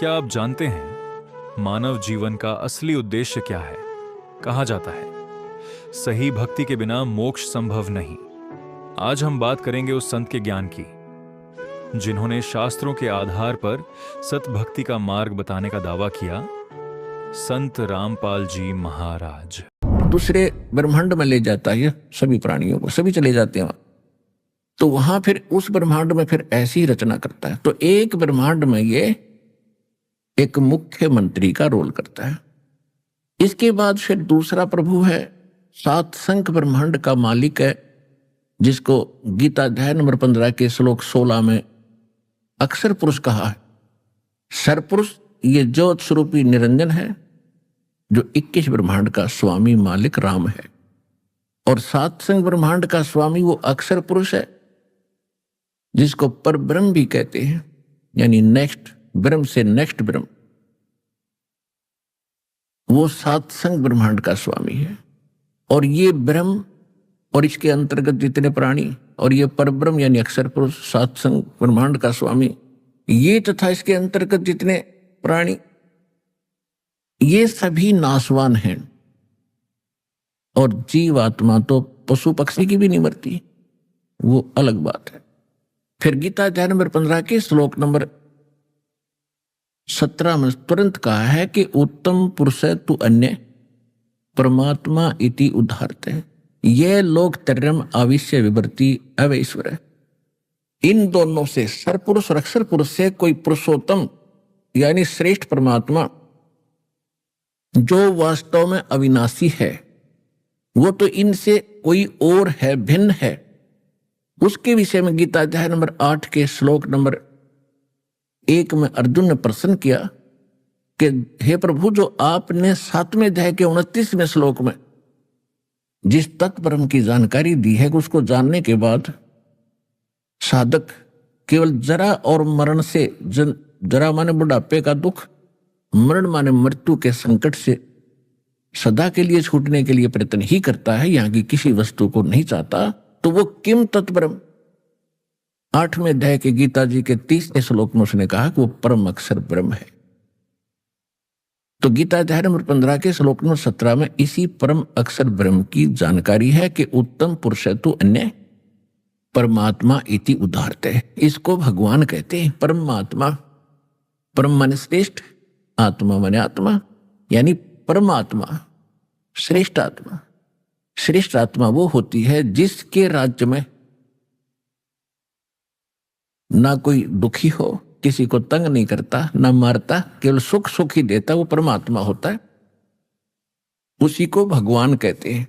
क्या आप जानते हैं मानव जीवन का असली उद्देश्य क्या है? कहा जाता है सही भक्ति के बिना मोक्ष संभव नहीं। आज हम बात करेंगे उस संत के ज्ञान की जिन्होंने शास्त्रों के आधार पर सत भक्ति का मार्ग बताने का दावा किया, संत रामपाल जी महाराज। दूसरे ब्रह्मांड में ले जाता है सभी प्राणियों को, सभी चले जाते हैं वहां। तो वहां फिर उस ब्रह्मांड में फिर ऐसी रचना करता है। तो एक ब्रह्मांड में ये एक मुख्यमंत्री का रोल करता है। इसके बाद फिर दूसरा प्रभु है, सात संख ब्रह्मांड का मालिक है, जिसको गीता अध्याय नंबर 15 के श्लोक 16 में अक्षर पुरुष कहा है। सरपुरुष ये ज्योत स्वरूपी निरंजन है, जो 21 ब्रह्मांड का स्वामी मालिक राम है। और सात संख ब्रह्मांड का स्वामी वो अक्षर पुरुष है, जिसको पर ब्रह्म भी कहते हैं, यानी नेक्स्ट ब्रह्म से नेक्स्ट ब्रह्म। वो सात संख ब्रह्मांड का स्वामी है। और ये ब्रह्म और इसके अंतर्गत जितने प्राणी और ये परब्रह्म यानी अक्षर पुरुष सात संख ब्रह्मांड का स्वामी, ये तथा इसके अंतर्गत जितने प्राणी, ये सभी नाशवान हैं। और जीव आत्मा तो पशु पक्षी की भी नहीं मरती, वो अलग बात है। फिर गीता अध्याय नंबर 15 के श्लोक नंबर 17 में तुरंत कहा है कि उत्तम पुरुष तु अन्य परमात्मा इति उदाहरते, ये लोग तर्यम आविश्य विवर्ती अवैश्वर है। इन दोनों से, सरपुरुष और अक्षर पुरुष से, कोई पुरुषोत्तम यानी श्रेष्ठ परमात्मा जो वास्तव में अविनाशी है, वो तो इनसे कोई और है, भिन्न है। उसके विषय में गीता अध्याय नंबर 8 के श्लोक नंबर 1 में अर्जुन ने प्रश्न किया कि हे प्रभु, जो आपने 7वें अध्याय के 29वें श्लोक में जिस तत्परम की जानकारी दी है, उसको जानने के बाद साधक केवल जरा और मरण से, जरा माने बुढ़ापे का दुख, मरण माने मृत्यु के संकट से सदा के लिए छूटने के लिए प्रयत्न ही करता है, यहां की किसी वस्तु को नहीं चाहता। तो वो किम तत्परम 8वें अध्याय के गीता जी के 30वें श्लोक में उसने कहा कि वो परम अक्षर ब्रह्म है। तो गीता अध्याय नंबर 15 के श्लोक नंबर 17 में इसी परम अक्षर ब्रह्म की जानकारी है कि उत्तम पुरुष तो अन्य परमात्मा इति उदाहरते। इसको भगवान कहते हैं, परमात्मा। परम माने श्रेष्ठ, आत्मा माने आत्मा, यानी परमात्मा श्रेष्ठ आत्मा। श्रेष्ठ आत्मा वो होती है जिसके राज्य में ना कोई दुखी हो, किसी को तंग नहीं करता, ना मारता, केवल सुख सुख ही देता, वो परमात्मा होता है। उसी को भगवान कहते हैं।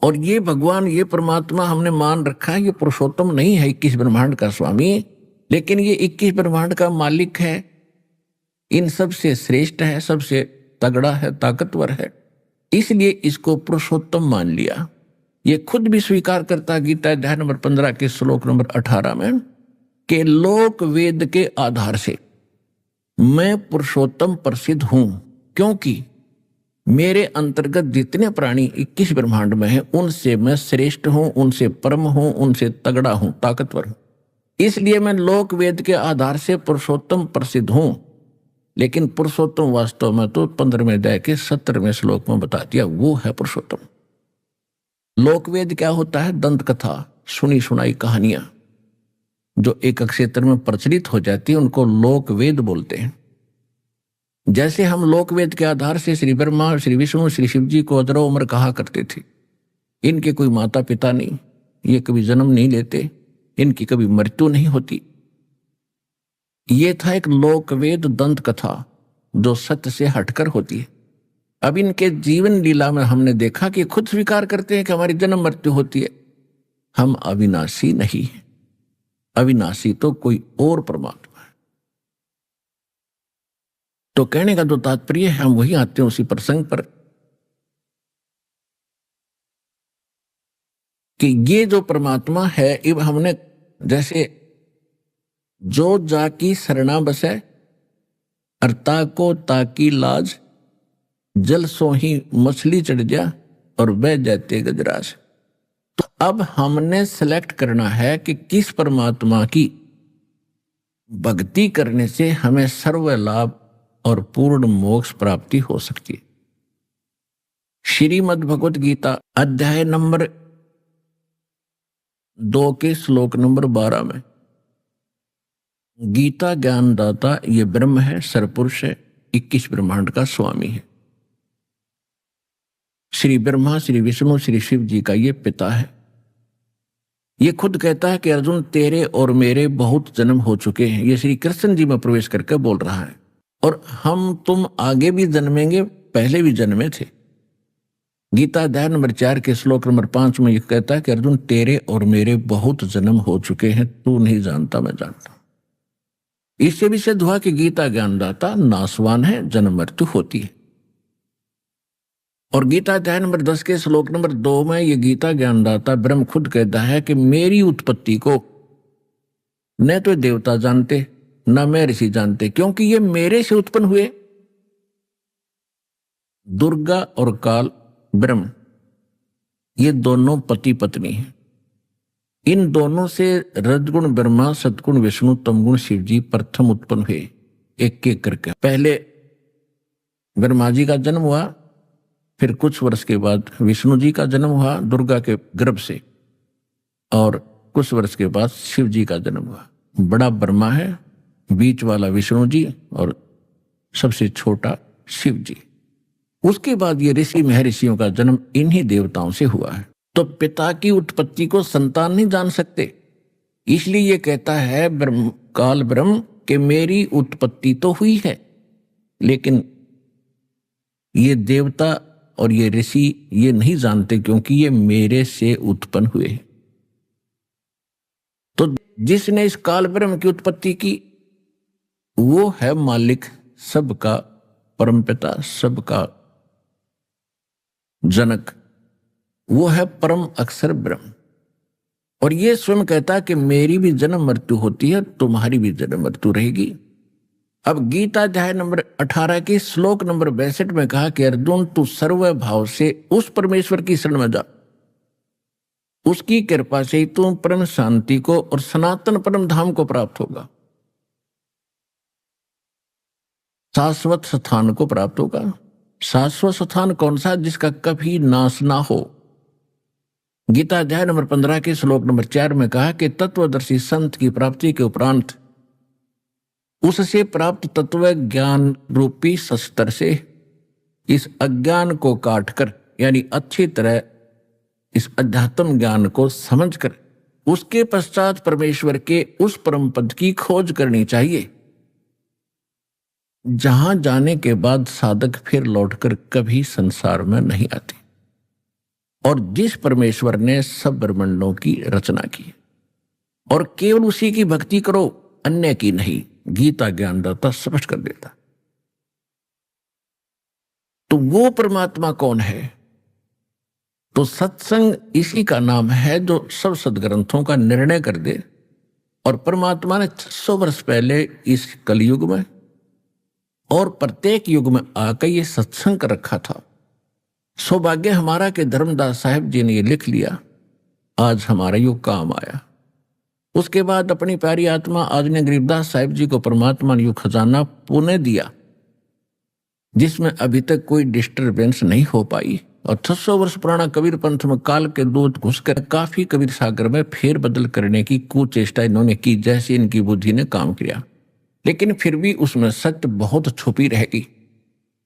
और ये भगवान, ये परमात्मा हमने मान रखा है, ये पुरुषोत्तम नहीं है 21 ब्रह्मांड का स्वामी, लेकिन ये 21 ब्रह्मांड का मालिक है, इन सबसे श्रेष्ठ है, सबसे तगड़ा है, ताकतवर है, इसलिए इसको पुरुषोत्तम मान लिया। ये खुद भी स्वीकार करता गीता अध्याय नंबर 15 के श्लोक नंबर 18 में कि लोक वेद के आधार से मैं पुरुषोत्तम प्रसिद्ध हूं, क्योंकि मेरे अंतर्गत जितने प्राणी 21 ब्रह्मांड में हैं, उनसे मैं श्रेष्ठ हूं, उनसे परम हूं, उनसे तगड़ा हूं, ताकतवर हूं। इसलिए मैं लोक वेद के आधार से पुरुषोत्तम प्रसिद्ध हूं। लेकिन पुरुषोत्तम वास्तव में तो 15वें अध्याय के 17वें श्लोक में बता दिया, वो है पुरुषोत्तम। लोकवेद क्या होता है? दंत कथा, सुनी सुनाई कहानियां जो एक क्षेत्र में प्रचलित हो जाती है, उनको लोकवेद बोलते हैं। जैसे हम लोकवेद के आधार से श्री ब्रह्मा, श्री विष्णु, श्री शिव जी को अजरो उम्र कहा करते थे। इनके कोई माता पिता नहीं, ये कभी जन्म नहीं लेते, इनकी कभी मृत्यु नहीं होती। ये था एक लोकवेद दंत कथा जो सत्य से हटकर होती है। अब इनके जीवन लीला में हमने देखा कि खुद स्वीकार करते हैं कि हमारी जन्म मृत्यु होती है, हम अविनाशी नहीं है। अविनाशी तो कोई और परमात्मा है। तो कहने का जो तात्पर्य है, हम वही आते हैं उसी प्रसंग पर कि ये जो परमात्मा है, अब हमने जैसे जो जाकी शरणा बसे अर्ता को ताकी लाज, जल सो ही मछली चढ़ जा और बह जाते गजराज। तो अब हमने सेलेक्ट करना है कि किस परमात्मा की भक्ति करने से हमें सर्व लाभ और पूर्ण मोक्ष प्राप्ति हो सकती है। श्रीमद् भगवत गीता अध्याय नंबर 2 के श्लोक नंबर 12 में गीता ज्ञानदाता ये ब्रह्म है, सरपुरुष है, 21 ब्रह्मांड का स्वामी है। श्री ब्रह्मा, श्री विष्णु, श्री शिव जी का ये पिता है। ये खुद कहता है कि अर्जुन तेरे और मेरे बहुत जन्म हो चुके हैं। ये श्री कृष्ण जी में प्रवेश करके बोल रहा है। और हम तुम आगे भी जन्मेंगे, पहले भी जन्मे थे। गीता अध्याय नंबर 4 के श्लोक नंबर 5 में ये कहता है कि अर्जुन तेरे और मेरे बहुत जन्म हो चुके हैं, तू नहीं जानता मैं जानता। इससे भी सिद्ध हुआ कि गीता ज्ञानदाता नासवान है, जन्म मृत्यु होती है। और गीता अध्याय नंबर 10 के श्लोक नंबर 2 में ये गीता ज्ञानदाता ब्रह्म खुद कहता है कि मेरी उत्पत्ति को न तो देवता जानते न मैं ऋषि जानते, क्योंकि ये मेरे से उत्पन्न हुए। दुर्गा और काल ब्रह्म ये दोनों पति पत्नी हैं। इन दोनों से रजगुण ब्रह्मा, सतगुण विष्णु, तमगुण शिव जी प्रथम उत्पन्न हुए, एक एक करके। पहले ब्रह्मा जी का जन्म हुआ, फिर कुछ वर्ष के बाद विष्णु जी का जन्म हुआ दुर्गा के गर्भ से, और कुछ वर्ष के बाद शिव जी का जन्म हुआ। बड़ा ब्रह्मा है, बीच वाला विष्णु जी और सबसे छोटा शिव जी। उसके बाद ये ऋषि महर्षियों का जन्म इन्हीं देवताओं से हुआ है। तो पिता की उत्पत्ति को संतान नहीं जान सकते, इसलिए ये कहता है काल ब्रह्म कि मेरी उत्पत्ति तो हुई है, लेकिन ये देवता और ये ऋषि ये नहीं जानते, क्योंकि ये मेरे से उत्पन्न हुए हैं। तो जिसने इस काल ब्रह्म की उत्पत्ति की वो है मालिक, सबका परमपिता, सबका जनक, वो है परम अक्षर ब्रह्म। और ये स्वयं कहता कि मेरी भी जन्म मृत्यु होती है, तुम्हारी भी जन्म मृत्यु रहेगी। अब गीता अध्याय नंबर 18 के श्लोक नंबर 62 में कहा कि अर्जुन तू सर्व भाव से उस परमेश्वर की शरण में जा, उसकी कृपा से ही तू परम शांति को और सनातन परम धाम को प्राप्त होगा, शाश्वत स्थान को प्राप्त होगा। शाश्वत स्थान कौन सा? जिसका कभी नाश ना हो। गीता अध्याय नंबर 15 के श्लोक नंबर 4 में कहा कि तत्वदर्शी संत की प्राप्ति के उपरांत उससे प्राप्त तत्व ज्ञान रूपी शस्त्र से इस अज्ञान को काटकर, यानी अच्छी तरह इस अध्यात्म ज्ञान को समझकर उसके पश्चात परमेश्वर के उस परम पद की खोज करनी चाहिए, जहां जाने के बाद साधक फिर लौटकर कभी संसार में नहीं आती, और जिस परमेश्वर ने सब ब्रह्मांडों की रचना की, और केवल उसी की भक्ति करो, अन्य की नहीं। गीता ज्ञानदाता स्पष्ट कर देता। तो वो परमात्मा कौन है? तो सत्संग इसी का नाम है जो सब सदग्रंथों का निर्णय कर दे। और परमात्मा ने 600 वर्ष पहले इस कलयुग में और प्रत्येक युग में आकर ये सत्संग कर रखा था। सौभाग्य हमारा कि धर्मदास साहिब जी ने ये लिख लिया, आज हमारा युग काम आया। उसके बाद अपनी प्यारी आत्मा आदरणीय गरीबदास साहिब जी को परमात्मा ने युग खजाना पुनः दिया, जिसमें अभी तक कोई डिस्टर्बेंस नहीं हो पाई। और 600 वर्ष पुराना कबीर पंथ में काल के दूत घुसकर काफी कबीर सागर में फेर बदल करने की कुचेष्टा इन्होंने की, जैसे इनकी बुद्धि ने काम किया। लेकिन फिर भी उसमें सत्य बहुत छुपी रहेगी।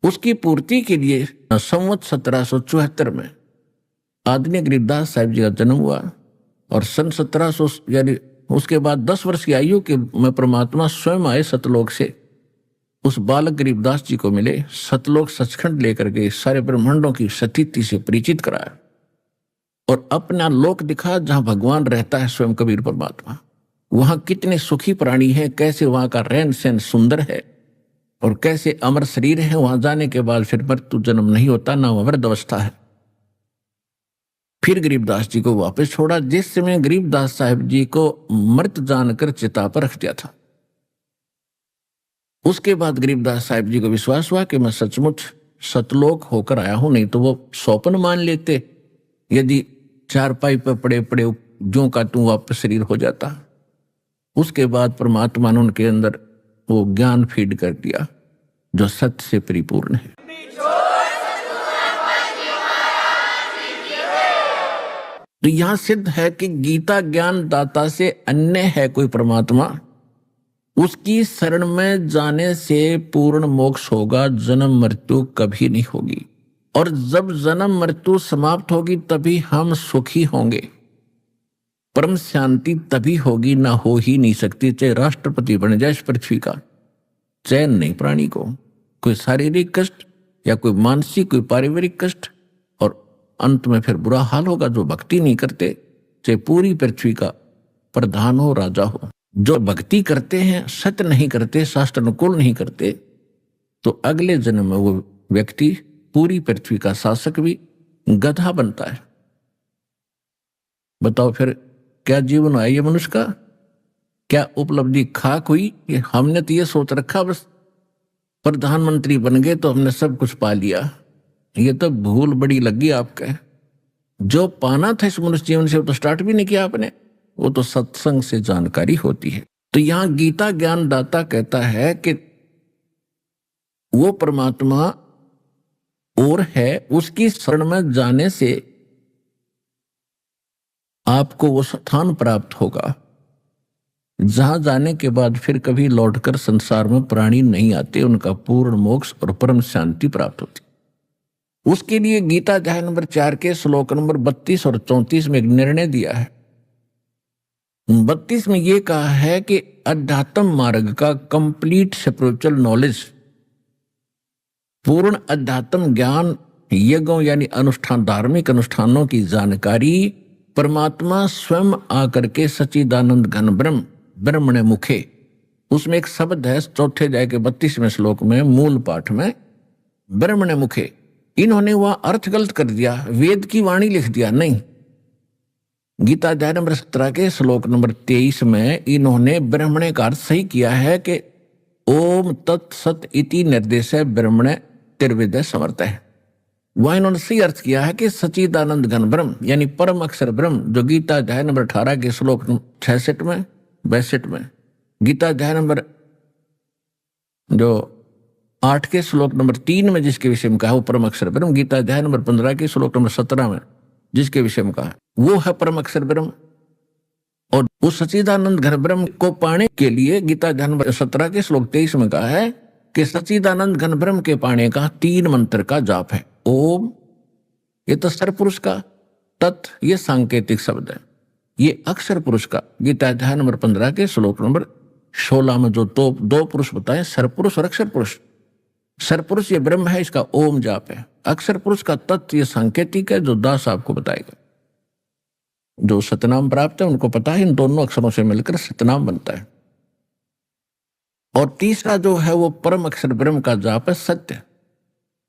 उसकी पूर्ति के लिए संवत 1774 में आदरणीय गरीबदास साहिब जी का जन्म हुआ, और सन 1700 यानी उसके बाद 10 वर्ष की आयु के में परमात्मा स्वयं आए सतलोक से, उस बालक गरीबदास जी को मिले, सतलोक सचखंड लेकर गए, सारे ब्रह्मांडों की सतीति से परिचित कराया और अपना लोक दिखा जहां भगवान रहता है स्वयं कबीर परमात्मा। वहां कितने सुखी प्राणी हैं, कैसे वहां का रहन सहन सुंदर है, और कैसे अमर शरीर है। वहां जाने के बाद फिर मृत्यु जन्म नहीं होता, ना वृद्ध अवस्था है। फिर गरीबदास जी को वापस छोड़ा, जिस समय गरीबदास साहिब जी को मृत जानकर चिता पर रख दिया था। उसके बाद गरीबदास साहिब जी को विश्वास हुआ कि मैं सचमुच सतलोक होकर आया हूं, नहीं तो वो स्वप्न मान लेते यदि चारपाई पर पड़े पड़े ज्यों का तू वापस शरीर हो जाता। उसके बाद परमात्मा ने उनके अंदर वो ज्ञान फीड कर दिया जो सत्य से परिपूर्ण है। तो यहां सिद्ध है कि गीता ज्ञान दाता से अन्य है कोई परमात्मा, उसकी शरण में जाने से पूर्ण मोक्ष होगा, जन्म मृत्यु कभी नहीं होगी। और जब जन्म मृत्यु समाप्त होगी तभी हम सुखी होंगे। परम शांति तभी होगी, ना हो ही नहीं सकती, चाहे राष्ट्रपति बन जाए इस पृथ्वी का। चैन नहीं प्राणी को, कोई शारीरिक कष्ट या कोई मानसिक कोई पारिवारिक कष्ट, और अंत में फिर बुरा हाल होगा जो भक्ति नहीं करते, चाहे पूरी पृथ्वी का प्रधान हो, राजा हो। जो भक्ति करते हैं, सत्य नहीं करते, शास्त्र अनुकूल नहीं करते, तो अगले जन्म में वो व्यक्ति पूरी पृथ्वी का शासक भी गधा बनता है। बताओ फिर क्या जीवन है ये मनुष्य का? क्या उपलब्धि खाक हुई? हमने तो ये सोच रखा बस प्रधानमंत्री बन गए तो हमने सब कुछ पा लिया। ये तो भूल बड़ी लगी आपके। जो पाना था इस मनुष्य जीवन से वो तो स्टार्ट भी नहीं किया आपने। वो तो सत्संग से जानकारी होती है। तो यहां गीता ज्ञान दाता कहता है कि वो परमात्मा और है, उसकी शरण में जाने से आपको वो स्थान प्राप्त होगा जहां जाने के बाद फिर कभी लौटकर संसार में प्राणी नहीं आते, उनका पूर्ण मोक्ष और परम शांति प्राप्त होती। उसके लिए गीता अध्याय नंबर 4 के श्लोक नंबर 32 और 34 में एक निर्णय दिया है। 32 में यह कहा है कि अध्यात्म मार्ग का कंप्लीट स्पिरिचुअल नॉलेज, पूर्ण अध्यात्म ज्ञान, यज्ञों यानी अनुष्ठान, धार्मिक अनुष्ठानों की जानकारी परमात्मा स्वयं आकर के सच्चिदानंद घन ब्रह्म ब्रह्मणे मुखे, उसमें एक शब्द है चौथे अध्याय के 32वें श्लोक में मूल पाठ में, ब्रह्मणे मुखे। इन्होंने वह अर्थ गलत कर दिया, वेद की वाणी लिख दिया। नहीं, गीता अध्याय नंबर 17 के श्लोक नंबर 23 में इन्होंने ब्रह्मणे का अर्थ सही किया है कि ओम तत्सत इति निर्देश ब्रह्मणे त्रिविद समर्थ है। वह इन्होंने सही अर्थ किया है कि सच्चिदानंद घन ब्रह्म यानी परम अक्षर ब्रह्म, जो गीता अध्याय नंबर 18 के श्लोक 66 में 62 में, गीता अध्याय नंबर जो 8 के श्लोक नंबर 3 में जिसके विषय में कहा वो परम अक्षर ब्रह्म, गीता अध्याय नंबर 15 के श्लोक नंबर 17 में जिसके विषय में कहा वो है परम अक्षर ब्रह्म। और उस सच्चिदानंद घन ब्रह्म को पाने के लिए गीता अध्याय नंबर 17 के श्लोक 23 में कहा है कि सच्चिदानंद घन ब्रह्म के पाने का 3 मंत्र का जाप है। ओम ये तो सर पुरुष का, तत् ये सांकेतिक शब्द है, ये अक्षर पुरुष का। गीता अध्याय नंबर 15 के श्लोक नंबर 16 में जो दो पुरुष बताए, सर पुरुष और अक्षर पुरुष। सर पुरुष ये ब्रह्म है, इसका ओम जाप है। अक्षर पुरुष का तत्व ये सांकेतिक है, जो दास आपको बताएगा। जो सतनाम प्राप्त है उनको पता है इन दोनों अक्षरों से मिलकर सतनाम बनता है। और तीसरा जो है वो परम अक्षर ब्रह्म का जाप है सत्य।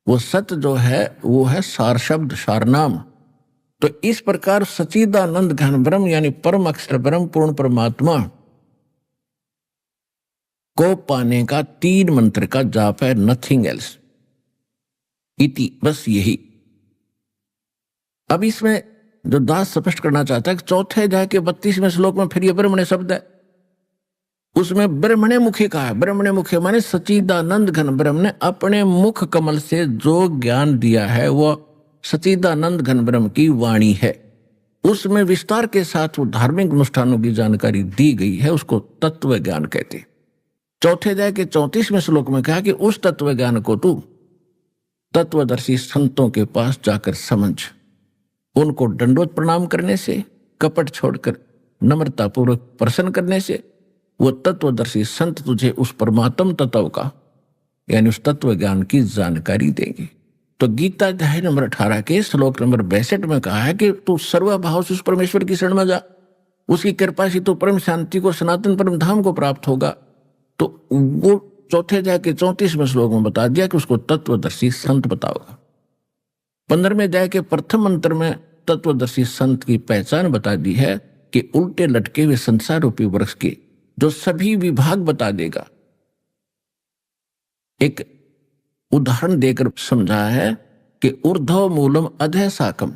वो सत्य जो है वो है सार शब्द, सारनाम। तो इस प्रकार सच्चिदानंद घन ब्रह्म यानी परम अक्षर ब्रह्म पूर्ण परमात्मा को पाने का 3 मंत्र का जाप है, नथिंग एल्स इति, बस यही। अब इसमें जो दास स्पष्ट करना चाहता है कि चौथे अध्याय के 32वें श्लोक में फिर ये ब्रह्मणे शब्द है, उसमें ब्रह्मणे मुखे कहा है। ब्रह्मणे मुखे माने सच्चिदानंद घन ब्रह्म ने अपने मुख कमल से जो ज्ञान दिया है वो सच्चिदानंद घन ब्रह्म की वाणी है। उसमें विस्तार के साथ वो धार्मिक अनुष्ठानों की जानकारी दी गई है, उसको तत्व ज्ञान कहते। चौथे अध्याय के 34वें श्लोक में कहा कि उस तत्व ज्ञान को तू तत्वदर्शी संतों के पास जाकर समझ। उनको दंडवत प्रणाम करने से, कपट छोड़कर नम्रतापूर्वक प्रसन्न करने से वो तत्वदर्शी संत तुझे उस परमात्म तत्व का यानी उस तत्व ज्ञान की जानकारी देंगे। तो गीता अध्याय नंबर 18 के श्लोक नंबर 62 में कहा है कि तू सर्वभाव से उस परमेश्वर की शरण में जा, उसकी कृपा से तो परम शांति को, सनातन परम धाम को प्राप्त होगा। तो वो चौथे अध्याय के 34वें श्लोक में बता दिया कि उसको तत्वदर्शी संत बताओगा। 15वें अध्याय के प्रथम मंत्र में तत्वदर्शी संत की पहचान बता दी है कि उल्टे लटके हुए संसार रूपी वृक्ष के जो सभी विभाग बता देगा। एक उदाहरण देकर समझा है कि ऊर्ध्व मूलम अधः शाकम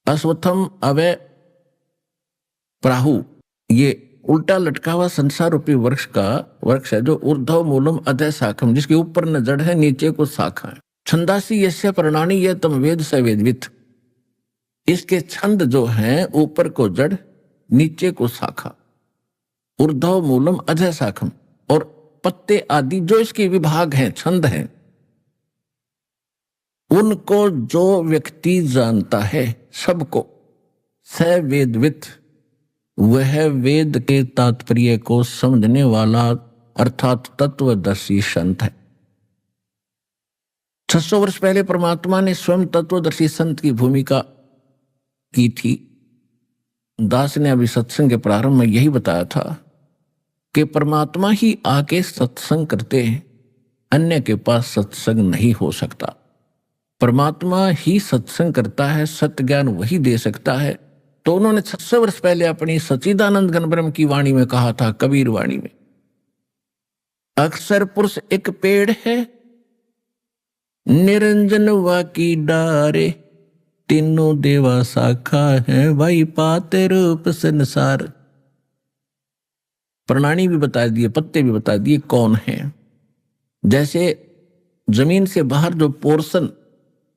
अश्वत्थम अवय प्राहु, ये उल्टा लटका हुआ संसार रूपी वृक्ष है जो ऊर्ध्व मूलम अधः शाखम, जिसके ऊपर न जड़ है नीचे को शाखा है। छंदासी यस्य प्रणानी यह तम वेद स वेदवित, इसके छंद जो हैं ऊपर को जड़ नीचे को शाखा, ऊर्ध्व मूलम अधः शाखम, और पत्ते आदि जो इसके विभाग हैं, छंद हैं, उनको जो व्यक्ति जानता है, सबको, स वेदवित, वह वेद के तात्पर्य को समझने वाला अर्थात तत्वदर्शी संत है। 600 वर्ष पहले परमात्मा ने स्वयं तत्वदर्शी संत की भूमिका की थी। दास ने अभी सत्संग के प्रारंभ में यही बताया था कि परमात्मा ही आके सत्संग करते हैं, अन्य के पास सत्संग नहीं हो सकता। परमात्मा ही सत्संग करता है, सत्य ज्ञान वही दे सकता है। तो उन्होंने 600 वर्ष पहले अपनी सच्चिदानंद घन ब्रह्म की वाणी में कहा था, कबीर वाणी में, अक्षर पुरुष एक पेड़ है, निरंजन वा की डारे, तीनों देवा शाखा है, भाई पाते रूप संसार। प्रणानी भी बता दिए, पत्ते भी बता दिए कौन है। जैसे जमीन से बाहर जो पोर्शन,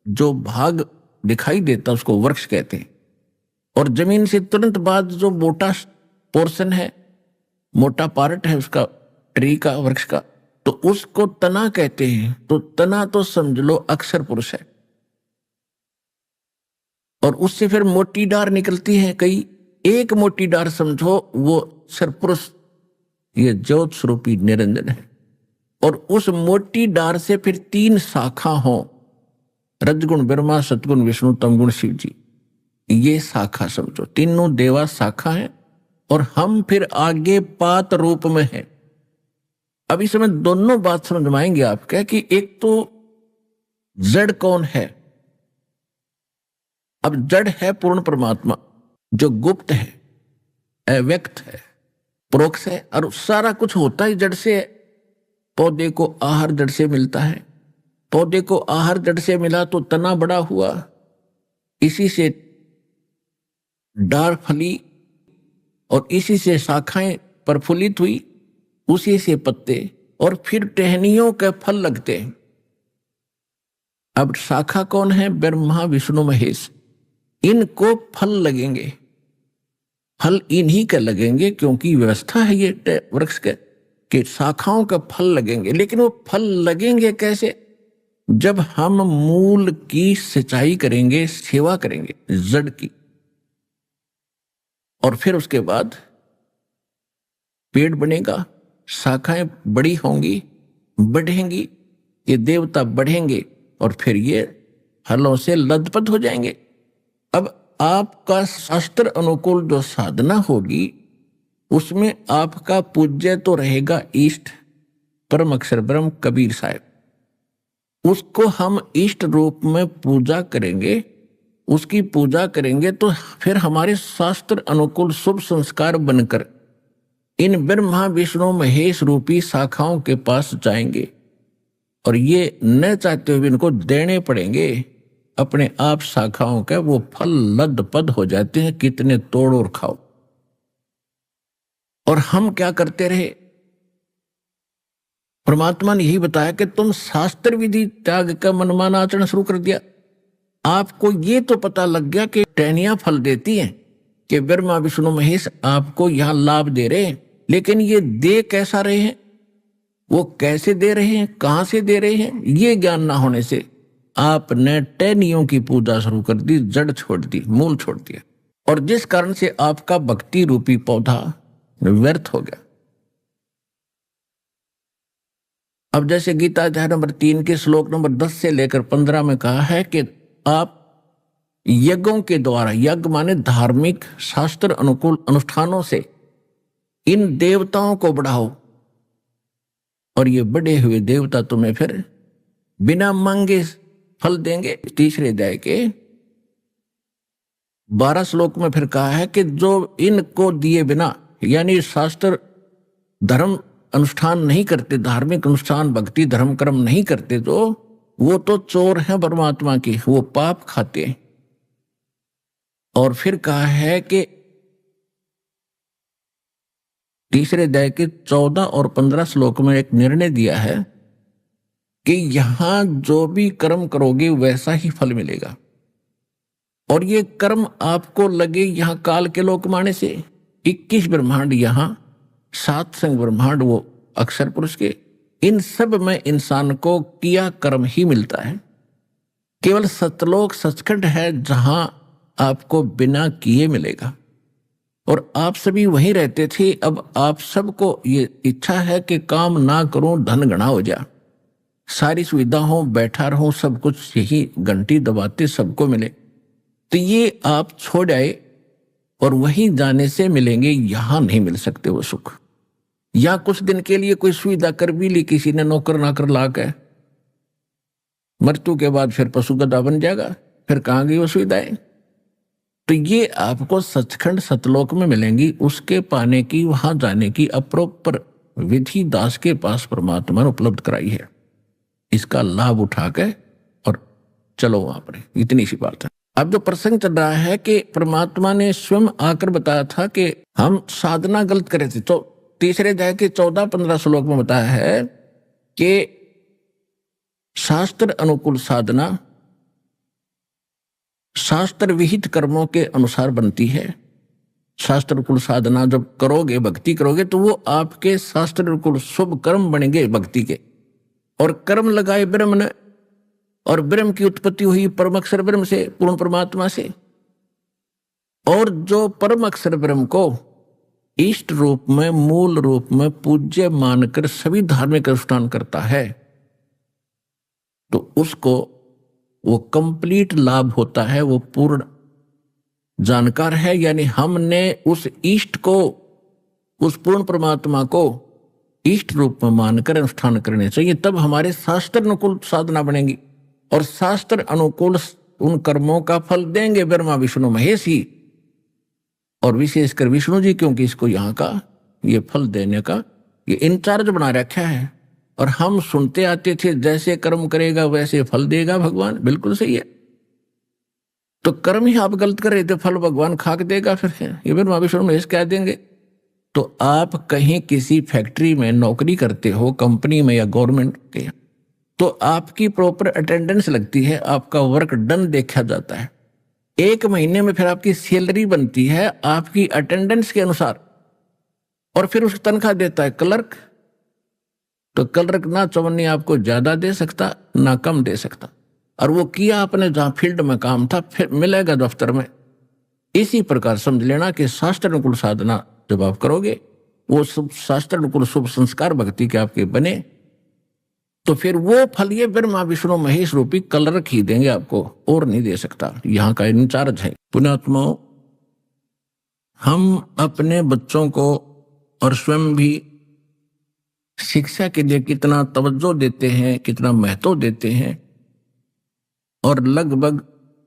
जो भाग दिखाई देता उसको वृक्ष कहते हैं, और जमीन से तुरंत बाद जो मोटा पोर्शन है, मोटा पार्ट है उसका, ट्री का, वृक्ष का, तो उसको तना कहते हैं। तो तना तो समझ लो अक्षर पुरुष है, और उससे फिर मोटी डार निकलती है कई, एक मोटी डार समझो वो अक्षर पुरुष, ये ज्योत स्वरूपी निरंजन है। और उस मोटी डार से फिर 3 शाखा हो, रजगुण ब्रह्मा, सतगुण विष्णु, तमगुण शिव जी, ये शाखा समझो, तीनों देवा शाखा है, और हम फिर आगे पात रूप में है। अब इस समय दोनों बात समझवाएंगे आपके कि एक तो जड़ कौन है। अब जड़ है पूर्ण परमात्मा जो गुप्त है, अव्यक्त है, परोक्ष है, और सारा कुछ होता ही जड़ से है। पौधे को आहार जड़ से मिलता है, पौधे को आहार जड़ से मिला तो तना बड़ा हुआ, इसी से डार फली, और इसी से शाखाएं प्रफुल्लित हुई, उसी से पत्ते, और फिर टहनियों के फल लगते हैं। अब शाखा कौन है? ब्रह्मा विष्णु महेश, इनको फल लगेंगे, फल इन्हीं के लगेंगे, क्योंकि व्यवस्था है ये वृक्ष के कि शाखाओं के फल लगेंगे। लेकिन वो फल लगेंगे कैसे? जब हम मूल की सिंचाई करेंगे, सेवा करेंगे जड़ की, और फिर उसके बाद पेड़ बनेगा, शाखाएं बड़ी होंगी, बढ़ेंगी, ये देवता बढ़ेंगे, और फिर ये फलों से लदपद हो जाएंगे। अब आपका शास्त्र अनुकूल जो साधना होगी, उसमें आपका पूज्य तो रहेगा इष्ट परम अक्षर ब्रह्म कबीर साहब। उसको हम इष्ट रूप में पूजा करेंगे, उसकी पूजा करेंगे तो फिर हमारे शास्त्र अनुकूल शुभ संस्कार बनकर इन ब्रह्मा विष्णु महेश रूपी शाखाओं के पास जाएंगे, और ये न चाहते हुए इनको देने पड़ेंगे। अपने आप शाखाओं के वो फल लदपद हो जाते हैं, कितने तोड़ और खाओ। और हम क्या करते रहे? परमात्मा ने यही बताया कि तुम शास्त्र विधि त्याग का मनमाना आचरण शुरू कर दिया। आपको ये तो पता लग गया कि टहनियां फल देती हैं, कि ब्रह्मा विष्णु महेश आपको यहां लाभ दे रहे हैं, लेकिन ये दे कैसा रहे हैं, वो कैसे दे रहे हैं, कहां से दे रहे हैं, ये ज्ञान ना होने से आपने टहनियों की पूजा शुरू कर दी, जड़ छोड़ दी, मूल छोड़ दिया, और जिस कारण से आपका भक्ति रूपी पौधा व्यर्थ हो गया। अब जैसे गीता अध्याय नंबर 3 के श्लोक नंबर 10 से लेकर 15 में कहा है कि आप यज्ञों के द्वारा, यज्ञ माने धार्मिक शास्त्र अनुकूल अनुष्ठानों से इन देवताओं को बढ़ाओ, और ये बढ़े हुए देवता तुम्हें फिर बिना मांगे फल देंगे। तीसरे अध्याय के 12 श्लोक में फिर कहा है कि जो इनको दिए बिना, यानी शास्त्र धर्म अनुष्ठान नहीं करते, धार्मिक अनुष्ठान भक्ति धर्म कर्म नहीं करते, तो वो तो चोर हैं परमात्मा की, वो पाप खाते हैं। और फिर कहा है कि तीसरे अध्याय के 14 और 15 श्लोक में एक निर्णय दिया है कि यहां जो भी कर्म करोगे वैसा ही फल मिलेगा। और ये कर्म आपको लगे यहां काल के लोक माने से 21 ब्रह्मांड, यहां 7 संग ब्रह्मांड वो अक्षर पुरुष के, इन सब में इंसान को किया कर्म ही मिलता है। केवल सतलोक सचखंड है जहां आपको बिना किए मिलेगा। और आप सभी वहीं रहते थे। अब आप सबको ये इच्छा है कि काम ना करूं, धन गणा हो जा, सारी सुविधा हो, बैठा रहूं, सब कुछ यही घंटी दबाते सबको मिले। तो ये आप छोड़ आए और वहीं जाने से मिलेंगे, यहां नहीं मिल सकते वो सुख। या कुछ दिन के लिए कोई सुविधा कर भी ली किसी ने, नौकर नाकर ला के, मृत्यु के बाद फिर पशु गधा बन जाएगा, फिर कहां गई वो सुविधाएं। तो ये आपको सचखंड सतलोक में मिलेंगी। उसके पाने की, वहां जाने की अप्रोपर विधि दास के पास परमात्मा ने उपलब्ध कराई है। इसका लाभ उठा के और चलो वहां पर, इतनी सी बात है। अब जो प्रसंग चल रहा है कि परमात्मा ने स्वयं आकर बताया था कि हम साधना गलत करे थे। तो तीसरे अध्याय के 14-15 श्लोक में बताया है कि शास्त्र अनुकूल साधना शास्त्र विहित कर्मों के अनुसार बनती है। शास्त्र अनुकूल साधना जब करोगे, भक्ति करोगे, तो वो आपके शास्त्र अनुकूल शुभ कर्म बनेंगे भक्ति के। और कर्म लगाए ब्रह्म ने, और ब्रह्म की उत्पत्ति हुई परम अक्षर ब्रह्म से, पूर्ण परमात्मा से। और जो परम अक्षर ब्रह्म को इष्ट रूप में, मूल रूप में पूज्य मानकर सभी धार्मिक अनुष्ठान करता है, तो उसको वो कंप्लीट लाभ होता है, वो पूर्ण जानकार है। यानी हमने उस इष्ट को, उस पूर्ण परमात्मा को इष्ट रूप में मानकर अनुष्ठान करने चाहिए, तब हमारे शास्त्र अनुकूल साधना बनेगी। और शास्त्र अनुकूल उन कर्मों का फल देंगे ब्रह्मा विष्णु महेश ही, और विशेषकर विष्णु जी, क्योंकि इसको यहाँ का ये फल देने का ये इंचार्ज बना रखा है। और हम सुनते आते थे जैसे कर्म करेगा वैसे फल देगा भगवान, बिल्कुल सही है। तो कर्म ही आप गलत कर रहे थे, फल भगवान खाक देगा, फिर ये ब्रह्मा विष्णु महेश कह देंगे। तो आप कहीं किसी फैक्ट्री में नौकरी करते हो, कंपनी में या गवर्नमेंट के, तो आपकी प्रॉपर अटेंडेंस लगती है, आपका वर्क डन देखा जाता है। 1 महीने में फिर आपकी सैलरी बनती है आपकी अटेंडेंस के अनुसार, और फिर उसकी तनख्वाह देता है क्लर्क। तो क्लर्क ना चवन्नी आपको ज्यादा दे सकता, ना कम दे सकता, और वो किया आपने जहां फील्ड में काम था, फिर मिलेगा दफ्तर में। इसी प्रकार समझ लेना कि शास्त्र अनुकूल साधना जब आप करोगे, वो शास्त्र अनुकूल शुभ संस्कार भक्ति के आपके बने, तो फिर वो फल ये ब्रह्मा विष्णु महेश रूपी क्लर्क ही देंगे आपको, और नहीं दे सकता। यहाँ का इंचार्ज है। पुण्यात्माओं, हम अपने बच्चों को और स्वयं भी शिक्षा के लिए कितना तवज्जो देते हैं, कितना महत्व देते हैं। और लगभग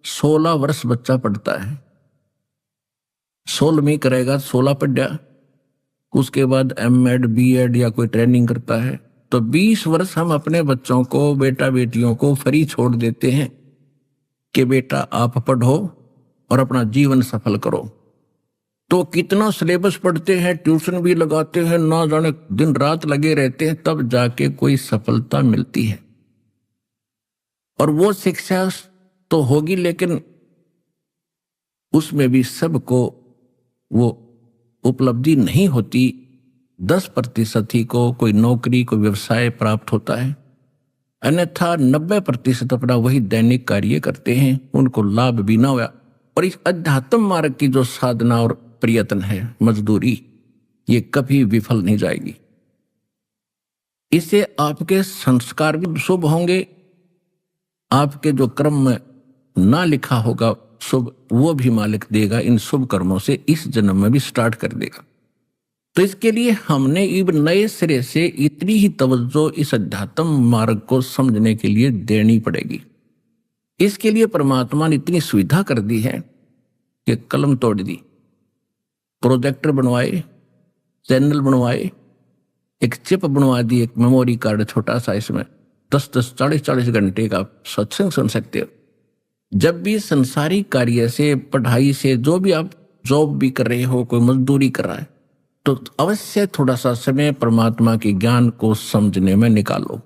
16 वर्ष बच्चा पढ़ता है। 16वीं करेगा, 16 पढ़ा, उसके बाद एमएड बीएड या कोई ट्रेनिंग करता है, तो 20 वर्ष हम अपने बच्चों को, बेटा बेटियों को फ्री छोड़ देते हैं कि बेटा आप पढ़ो और अपना जीवन सफल करो। तो कितना सिलेबस पढ़ते हैं, ट्यूशन भी लगाते हैं, ना जाने दिन रात लगे रहते हैं, तब जाके कोई सफलता मिलती है। और वो शिक्षा तो होगी, लेकिन उसमें भी सबको वो उपलब्धि नहीं होती। 10% ही को कोई नौकरी, कोई व्यवसाय प्राप्त होता है, अन्यथा 90% अपना वही दैनिक कार्य करते हैं, उनको लाभ भी ना हुआ। और इस अध्यात्म मार्ग की जो साधना और प्रयत्न है, मजदूरी, ये कभी विफल नहीं जाएगी। इससे आपके संस्कार भी शुभ होंगे, आपके जो कर्म में ना लिखा होगा शुभ, वो भी मालिक देगा इन शुभ कर्मों से, इस जन्म में भी स्टार्ट कर देगा। तो इसके लिए हमने इब नए सिरे से इतनी ही तवज्जो इस अध्यात्म मार्ग को समझने के लिए देनी पड़ेगी। इसके लिए परमात्मा ने इतनी सुविधा कर दी है कि कलम तोड़ दी, प्रोजेक्टर बनवाए, चैनल बनवाए, एक चिप बनवा दी, एक मेमोरी कार्ड छोटा सा, इसमें 10-10, 40-40 घंटे का सत्संग सुन सकते हो। जब भी संसारिक कार्य से, पढ़ाई से, जो भी आप जॉब भी कर रहे हो, कोई मजदूरी कर रहा है, तो अवश्य थोड़ा सा समय परमात्मा के ज्ञान को समझने में निकालो।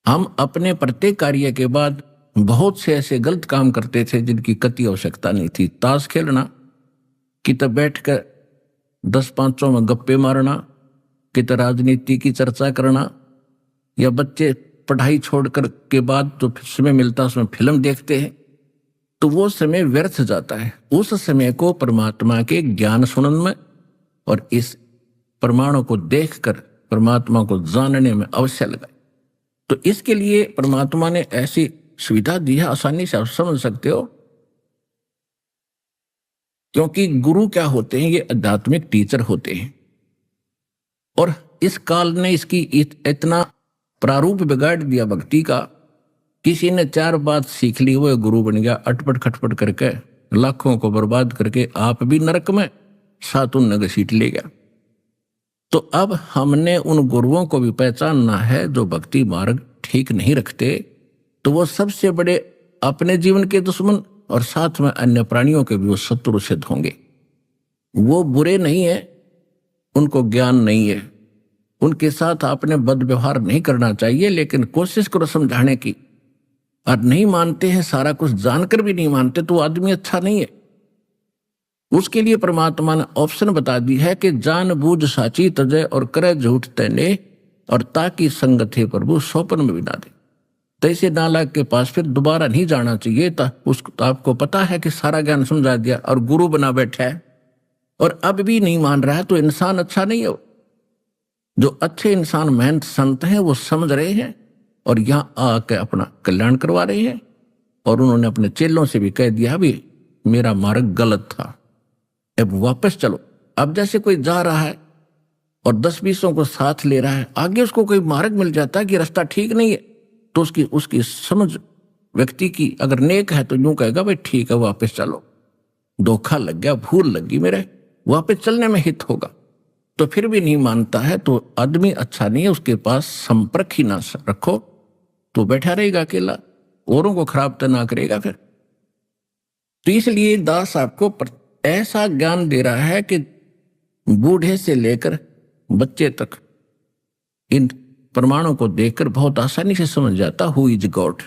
हम अपने प्रत्येक कार्य के बाद बहुत से ऐसे गलत काम करते थे जिनकी कति आवश्यकता नहीं थी। ताश खेलना, कित बैठकर 10-5 में गप्पे मारना, कित राजनीति की चर्चा करना, या बच्चे पढ़ाई छोड़कर के बाद जो समय मिलता है उसमें फिल्म देखते हैं, तो वो समय व्यर्थ जाता है। उस समय को परमात्मा के ज्ञान सुनने में और इस प्रमाणों को देखकर परमात्मा को जानने में अवश्य लगाए। तो इसके लिए परमात्मा ने ऐसी सुविधा दी है, आसानी से आप समझ सकते हो। क्योंकि गुरु क्या होते हैं? ये आध्यात्मिक टीचर होते हैं। और इस काल ने इसकी इतना प्रारूप बिगाड़ दिया भक्ति का, किसी ने 4 बात सीख ली, वो गुरु बन गया, अटपट खटपट करके लाखों को बर्बाद करके आप भी नरक में, साथ उन घसीट ले गया। तो अब हमने उन गुरुओं को भी पहचानना है जो भक्ति मार्ग ठीक नहीं रखते, तो वो सबसे बड़े अपने जीवन के दुश्मन और साथ में अन्य प्राणियों के भी वो शत्रु सिद्ध होंगे। वो बुरे नहीं है, उनको ज्ञान नहीं है, उनके साथ आपने बद व्यवहार नहीं करना चाहिए, लेकिन कोशिश करो समझाने की। और नहीं मानते हैं, सारा कुछ जानकर भी नहीं मानते, तो आदमी अच्छा नहीं है। उसके लिए परमात्मा ने ऑप्शन बता दी है कि जानबूझ साची तजय और करे झूठ तैने, और ताकि संगत है प्रभु सोपन में भी ना दे। तो ऐसे नालायक के पास फिर दोबारा नहीं जाना चाहिए। उसको तो आपको पता है कि सारा ज्ञान समझा दिया और गुरु बना बैठा है और अब भी नहीं मान रहा है, तो इंसान अच्छा नहीं है। जो अच्छे इंसान महंत संत हैं वो समझ रहे हैं और यहाँ आके अपना कल्याण करवा रहे हैं। और उन्होंने अपने चेलों से भी कह दिया, अभी मेरा मार्ग गलत था, अब वापस चलो। अब जैसे कोई जा रहा है और 10-20 को साथ ले रहा है, आगे उसको कोई मार्ग मिल जाता है कि रास्ता ठीक नहीं है, तो उसकी समझ व्यक्ति की अगर नेक है तो यूं कहेगा, भाई ठीक है वापस चलो, धोखा लग गया, भूल लगी मेरे, वापस चलने में हित होगा। तो फिर भी नहीं मानता है तो आदमी अच्छा नहीं है, उसके पास संपर्क ही ना रखो, तो बैठा रहेगा अकेला, औरों को खराब तो ना करेगा फिर। तो इसलिए दास आपको ऐसा ज्ञान दे रहा है कि बूढ़े से लेकर बच्चे तक इन प्रमाणों को देखकर बहुत आसानी से समझ जाता हु इज गॉड,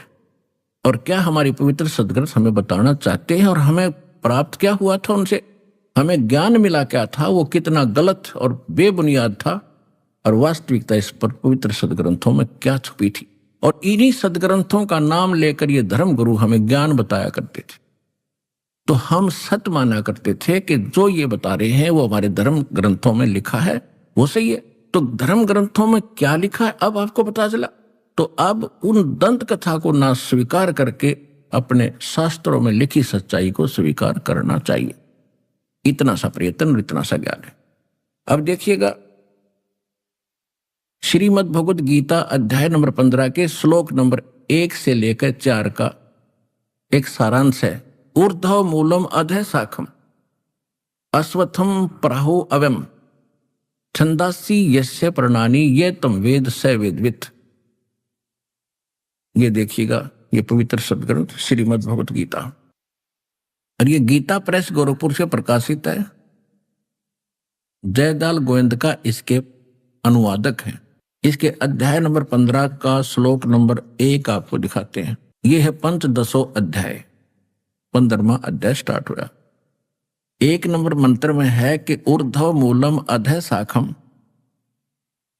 और क्या हमारी पवित्र सदग्रंथ हमें बताना चाहते हैं, और हमें प्राप्त क्या हुआ था उनसे, हमें ज्ञान मिला क्या था, वो कितना गलत और बेबुनियाद था, और वास्तविकता इस पर पवित्र सदग्रंथों में क्या छुपी थी। और इन्हीं सदग्रंथों का नाम लेकर ये धर्म गुरु हमें ज्ञान बताया करते थे। तो हम सत्य माना करते थे कि जो ये बता रहे हैं वो हमारे धर्म ग्रंथों में लिखा है, वो सही है। तो धर्म ग्रंथों में क्या लिखा है अब आपको पता चला। तो अब उन दंत कथा को ना स्वीकार करके अपने शास्त्रों में लिखी सच्चाई को स्वीकार करना चाहिए। इतना सा प्रयत्न और इतना सा ज्ञान है। अब देखिएगा, श्रीमद् भगवद गीता अध्याय नंबर 15 के श्लोक नंबर 1 से लेकर 4 का एक सारांश है। ऊर्ध्व मूलम अधः शाखम अश्वत्थम प्राहु अवम छंदासी यस्य प्रणानी ये तम वेद स वेदवित्। ये देखिएगा, ये पवित्र सदग्रंथ श्रीमद् भगवद गीता, और ये गीता प्रेस गोरखपुर से प्रकाशित है। जयदाल गोविंद इसके अनुवादक हैं। इसके अध्याय नंबर 15 का श्लोक नंबर 1 आपको दिखाते हैं। ये है पंचदशो अध्याय, 15वां अध्याय स्टार्ट हुआ। 1 नंबर मंत्र में है कि ऊर्ध्व मूलम अधः शाखम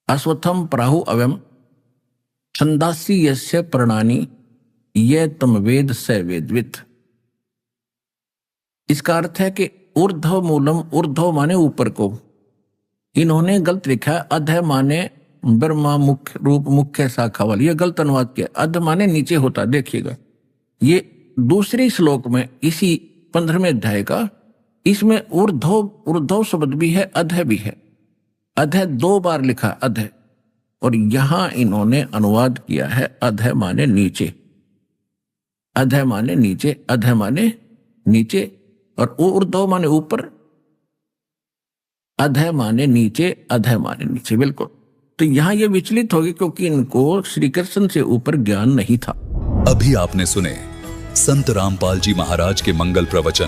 अश्वत्थम प्राहु अवम छंदासी यस्य प्रणानी ये तम वेद स वेदवित्। इसका अर्थ है कि ऊर्ध्व मूलम, ऊर्ध्व माने ऊपर को, इन्होंने गलत लिखा है। अधः माने ब्रह्मा मुख्य रूप मुख्य शाखा वाली, ये गलत अनुवाद किया। अध माने नीचे होता। देखिएगा, ये दूसरे श्लोक में इसी 15वें अध्याय का, इसमें ऊर्ध्व शब्द भी है, अधः भी है। अधः 2 बार लिखा अधः, और यहां इन्होंने अनुवाद किया है अधः माने नीचे, अधः माने नीचे, अधः माने नीचे, और ऊर्ध्व माने ऊपर, अधः माने नीचे, अधः माने नीचे। बिल्कुल। तो यहां ये विचलित हो गए क्योंकि इनको श्री कृष्ण से ऊपर ज्ञान नहीं था। अभी आपने सुने संत रामपाल जी महाराज के मंगल प्रवचन।